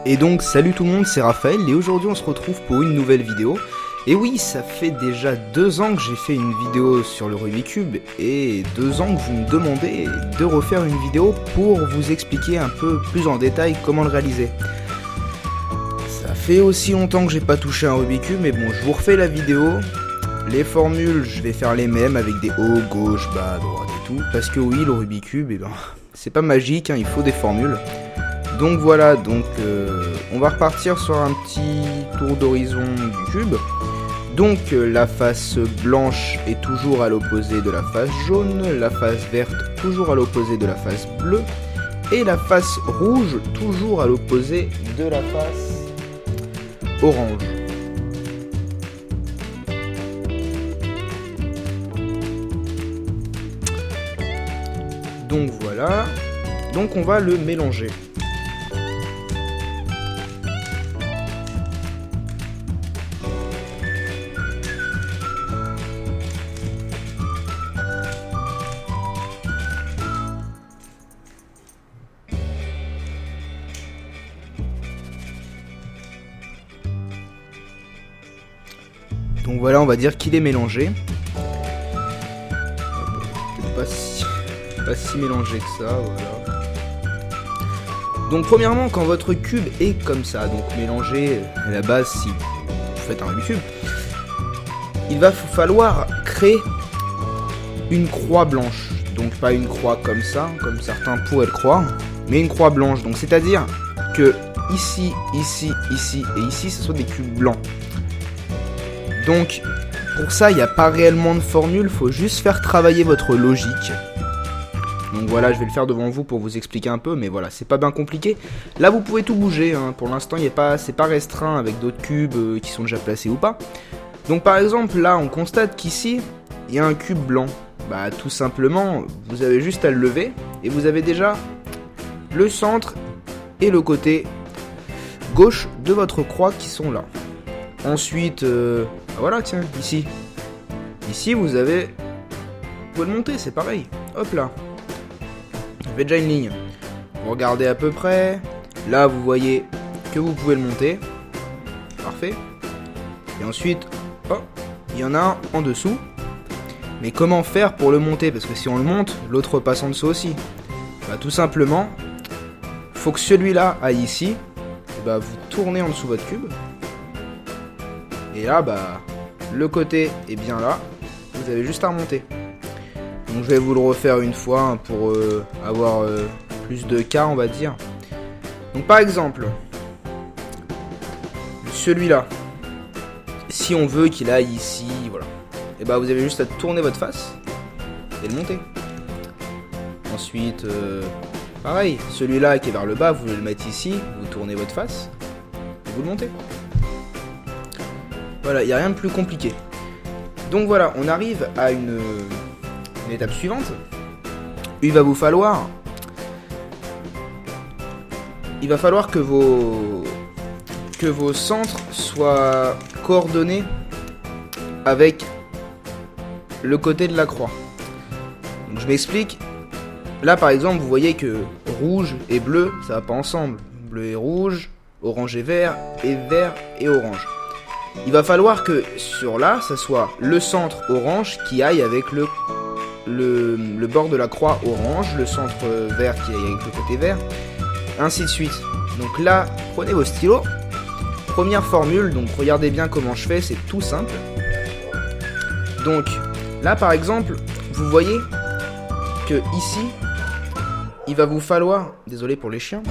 Et donc salut tout le monde, c'est Raphaël et aujourd'hui on se retrouve pour une nouvelle vidéo. Et oui, ça fait déjà 2 ans que j'ai fait une vidéo sur le Rubik's Cube et 2 ans que vous me demandez de refaire une vidéo pour vous expliquer un peu plus en détail comment le réaliser. Ça fait aussi longtemps que j'ai pas touché un Rubik's Cube, mais bon, je vous refais la vidéo. Les formules, je vais faire les mêmes avec des hauts, gauche, bas, droite et tout. Parce que oui, le Rubik's Cube, c'est pas magique, hein, il faut des formules. Donc voilà, on va repartir sur un petit tour d'horizon du cube. Donc la face blanche est toujours à l'opposé de la face jaune, la face verte toujours à l'opposé de la face bleue, et la face rouge toujours à l'opposé de la face orange. Donc voilà, donc on va le mélanger. Donc voilà, on va dire qu'il est mélangé. Peut-être pas si mélangé que ça, voilà. Donc premièrement, quand votre cube est comme ça, donc mélangé à la base si vous faites un Rubik's Cube, il va falloir créer une croix blanche. Donc pas une croix comme ça, comme certains pourraient le croire, mais une croix blanche. Donc c'est-à-dire que ici, ici, ici et ici, ce sont des cubes blancs. Donc, pour ça, il n'y a pas réellement de formule, faut juste faire travailler votre logique. Donc voilà, je vais le faire devant vous pour vous expliquer un peu, mais voilà, c'est pas bien compliqué. Là, vous pouvez tout bouger, hein. Pour l'instant, c'est pas restreint avec d'autres cubes qui sont déjà placés ou pas. Donc par exemple, là, on constate qu'ici, il y a un cube blanc. Bah, tout simplement, vous avez juste à le lever, et vous avez déjà le centre et le côté gauche de votre croix qui sont là. Ensuite, voilà, tiens, ici. Ici, vous pouvez le monter, c'est pareil. Hop là. Vous avez déjà une ligne. Vous regardez à peu près. Là, vous voyez que vous pouvez le monter. Parfait. Et ensuite, oh, il y en a un en dessous. Mais comment faire pour le monter? Parce que si on le monte, l'autre passe en dessous aussi. Bah, tout simplement, faut que celui-là aille ici. Et bah, vous tournez en dessous votre cube. Et là, bah, le côté est bien là. Vous avez juste à remonter. Donc je vais vous le refaire une fois hein, pour avoir plus de cas, on va dire. Donc par exemple, celui-là, si on veut qu'il aille ici, voilà. Et bah vous avez juste à tourner votre face et le monter. Ensuite, pareil, celui-là qui est vers le bas, vous voulez le mettre ici, vous tournez votre face et vous le montez. Voilà, il n'y a rien de plus compliqué. Donc voilà, on arrive à une étape suivante. Il va falloir que vos centres soient coordonnés avec le côté de la croix. Donc je m'explique. Là par exemple, vous voyez que rouge et bleu, ça va pas ensemble. Bleu et rouge, orange et vert et orange. Il va falloir que sur là, ça soit le centre orange qui aille avec le bord de la croix orange, le centre vert qui aille avec le côté vert, ainsi de suite. Donc là, prenez vos stylos. Première formule, donc regardez bien comment je fais, c'est tout simple. Donc là par exemple, vous voyez que ici, il va vous falloir, désolé pour les chiens,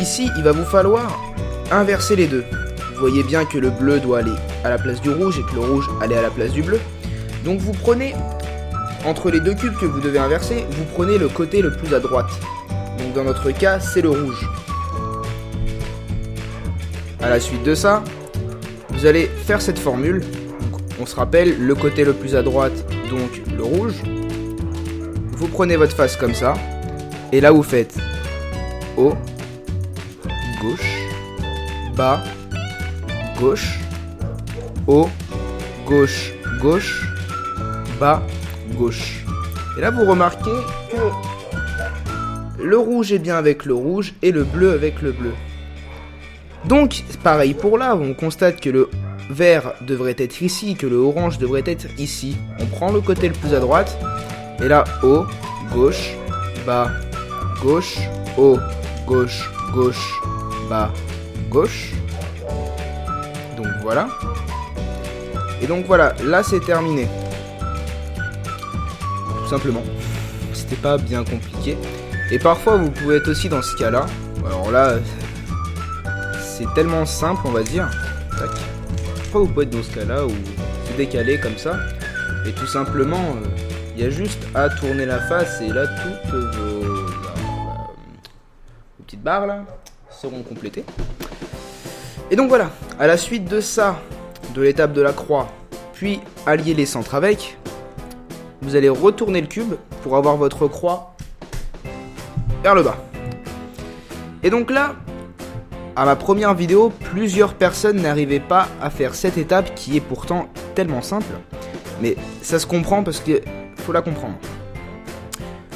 ici il va vous falloir inverser les deux. Vous voyez bien que le bleu doit aller à la place du rouge et que le rouge allait à la place du bleu. Donc vous prenez, entre les deux cubes que vous devez inverser, vous prenez le côté le plus à droite. Donc dans notre cas, c'est le rouge. À la suite de ça, vous allez faire cette formule. Donc, on se rappelle, le côté le plus à droite, donc le rouge. Vous prenez votre face comme ça. Et là vous faites haut, gauche, bas, gauche, haut, gauche, gauche, bas, gauche. Et là vous remarquez que le rouge est bien avec le rouge et le bleu avec le bleu. Donc, pareil pour là, on constate que le vert devrait être ici, que le orange devrait être ici. On prend le côté le plus à droite, et là, haut, gauche, bas, gauche, haut, gauche, gauche, bas, gauche. Donc voilà. Et donc voilà, là c'est terminé. Tout simplement. C'était pas bien compliqué. Et parfois vous pouvez être aussi dans ce cas-là. Alors là, c'est tellement simple, on va dire. Tac. Parfois vous pouvez être dans ce cas-là où c'est décalé comme ça. Et tout simplement, il y a juste à tourner la face et là toutes vos petites barres là seront complétées. Et donc voilà, à la suite de ça, de l'étape de la croix, puis allier les centres avec, vous allez retourner le cube pour avoir votre croix vers le bas. Et donc là, à ma première vidéo, plusieurs personnes n'arrivaient pas à faire cette étape qui est pourtant tellement simple. Mais ça se comprend parce que faut la comprendre.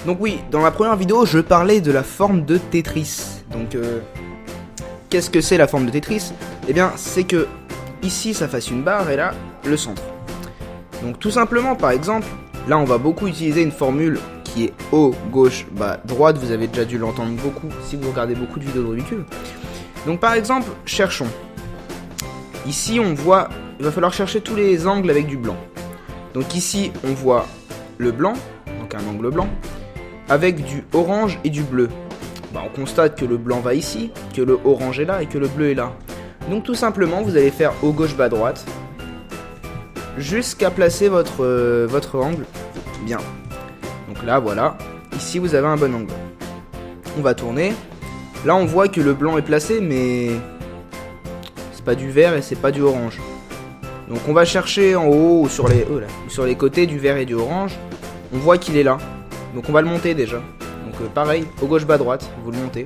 Donc oui, dans ma première vidéo, je parlais de la forme de Tetris. Donc qu'est-ce que c'est la forme de Tetris? Eh bien, c'est que ici, ça fasse une barre et là, le centre. Donc tout simplement, par exemple, là, on va beaucoup utiliser une formule qui est haut, gauche, bas, droite. Vous avez déjà dû l'entendre beaucoup si vous regardez beaucoup de vidéos de YouTube. Donc par exemple, cherchons. Ici, on voit, il va falloir chercher tous les angles avec du blanc. Donc ici, on voit le blanc, donc un angle blanc, avec du orange et du bleu. Bah, on constate que le blanc va ici, que le orange est là et que le bleu est là. Donc tout simplement, vous allez faire haut, gauche, bas, droite, jusqu'à placer votre angle bien. Donc là, voilà, ici vous avez un bon angle. On va tourner. Là, on voit que le blanc est placé, mais c'est pas du vert et c'est pas du orange. Donc on va chercher en haut ou sur les côtés du vert et du orange. On voit qu'il est là. Donc on va le monter déjà. Donc pareil, au gauche, bas, droite, vous le montez.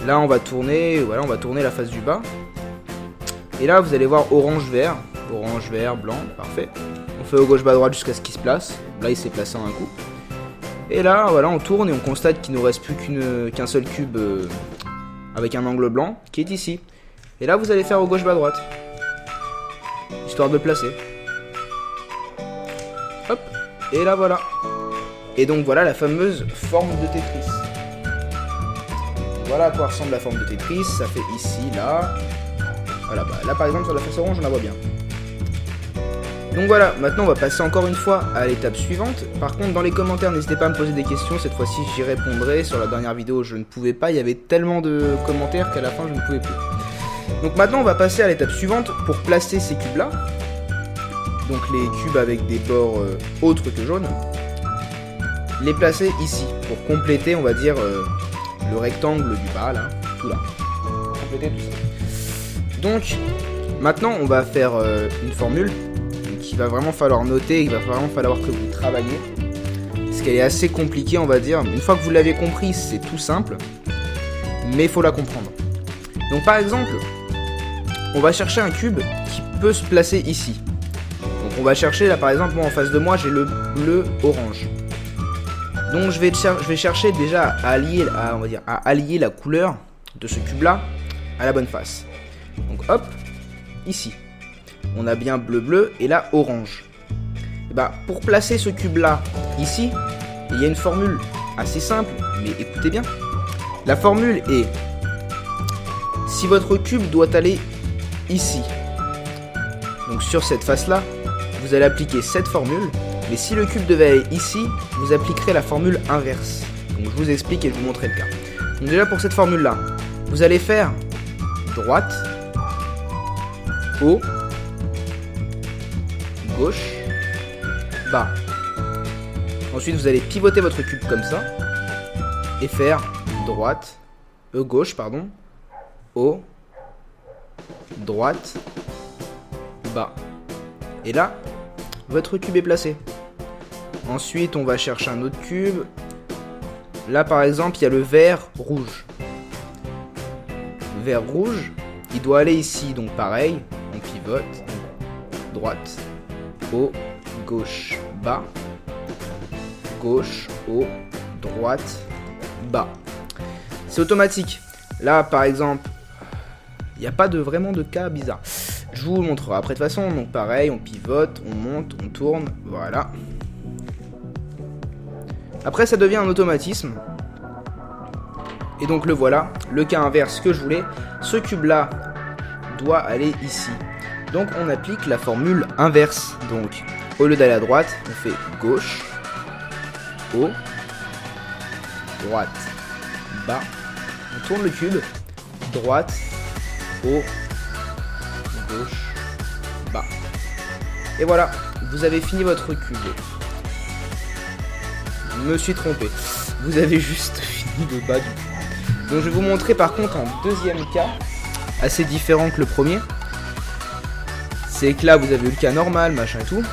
Là on va tourner, voilà, on va tourner la face du bas. Et là vous allez voir orange, vert, blanc, parfait. On fait au gauche, bas, droite jusqu'à ce qu'il se place. Là il s'est placé en un coup. Et là voilà, on tourne et on constate qu'il ne nous reste plus qu'un seul cube avec un angle blanc qui est ici. Et là vous allez faire au gauche, bas, droite. Histoire de le placer. Hop, et là voilà. Et donc voilà la fameuse forme de Tetris. Voilà à quoi ressemble la forme de Tetris. Ça fait ici, là. Voilà, bah, là par exemple sur la face orange on la voit bien. Donc voilà, maintenant on va passer encore une fois à l'étape suivante. Par contre dans les commentaires n'hésitez pas à me poser des questions. Cette fois-ci j'y répondrai. Sur la dernière vidéo je ne pouvais pas. Il y avait tellement de commentaires qu'à la fin je ne pouvais plus. Donc maintenant on va passer à l'étape suivante pour placer ces cubes là. Donc les cubes avec des bords autres que jaunes. Les placer ici pour compléter on va dire le rectangle du bas là. Tout là. Compléter tout ça. Donc maintenant on va faire une formule qu'il va vraiment falloir noter. Il va vraiment falloir que vous travaillez. Parce qu'elle est assez compliquée on va dire. Une fois que vous l'avez compris c'est tout simple. Mais il faut la comprendre. Donc par exemple on va chercher un cube qui peut se placer ici. Donc on va chercher là par exemple moi en face de moi j'ai le bleu orange. Donc je vais chercher déjà à allier la couleur de ce cube là à la bonne face. Donc hop, ici. On a bien bleu bleu et là orange. Et bah pour placer ce cube là ici, il y a une formule assez simple, mais écoutez bien. La formule est si votre cube doit aller ici, donc sur cette face là, vous allez appliquer cette formule, mais si le cube devait aller ici, vous appliquerez la formule inverse. Donc je vous explique et je vous montrerai le cas. Donc déjà pour cette formule là, vous allez faire droite, haut, gauche, bas. Ensuite vous allez pivoter votre cube comme ça et faire droite, gauche pardon, haut, droite, bas. Et là, votre cube est placé. Ensuite, on va chercher un autre cube. Là, par exemple, il y a le vert rouge. Vert rouge, il doit aller ici. Donc pareil, on pivote. Droite, haut, gauche, bas. Gauche, haut, droite, bas. C'est automatique. Là, par exemple, Il n'y a pas vraiment de cas bizarre. Je vous le montrerai après de toute façon. Donc pareil, on pivote, on monte, on tourne. Voilà. Après, ça devient un automatisme. Et donc le voilà. Le cas inverse que je voulais. Ce cube-là doit aller ici. Donc on applique la formule inverse. Donc au lieu d'aller à droite, on fait gauche, haut, droite, bas. On tourne le cube, droite, haut, gauche, bas. Et voilà, vous avez fini votre cube. Je me suis trompé. Vous avez juste fini le bas du cube. Donc je vais vous montrer par contre un deuxième cas, assez différent que le premier. C'est que là vous avez eu le cas normal, machin et tout.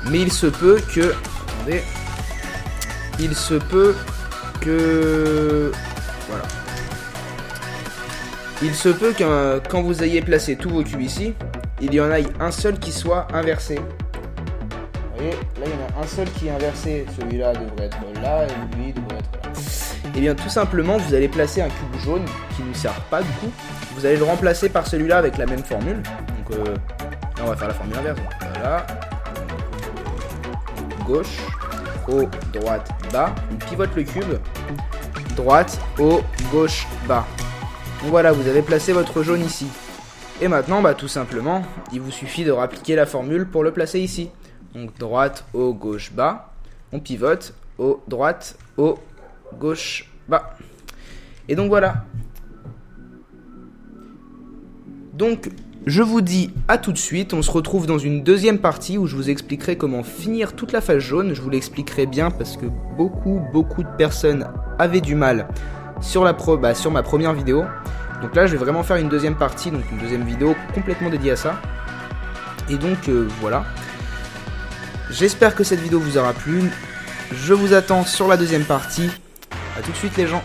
Mais il se peut que... Attendez. Il se peut que... Voilà. Il se peut que quand vous ayez placé tous vos cubes ici, il y en ait un seul qui soit inversé. Vous voyez, là il y en a un seul qui est inversé. Celui-là devrait être là et lui devrait être là. Et bien tout simplement, vous allez placer un cube jaune qui ne sert pas du coup. Vous allez le remplacer par celui-là avec la même formule. Donc là on va faire la formule inverse. Donc, voilà. Gauche, haut, droite, bas. On pivote le cube. Droite, haut, gauche, bas. Donc voilà, vous avez placé votre jaune ici. Et maintenant, tout simplement, il vous suffit de rappliquer la formule pour le placer ici. Donc droite, haut, gauche, bas. On pivote, haut, droite, haut, gauche, bas. Et donc voilà. Donc je vous dis à tout de suite, on se retrouve dans une deuxième partie où je vous expliquerai comment finir toute la phase jaune. Je vous l'expliquerai bien parce que beaucoup de personnes avaient du mal sur ma première vidéo. Donc là je vais vraiment faire une deuxième partie, donc une deuxième vidéo complètement dédiée à ça. Et donc voilà. J'espère que cette vidéo vous aura plu. Je vous attends sur la deuxième partie. A tout de suite les gens.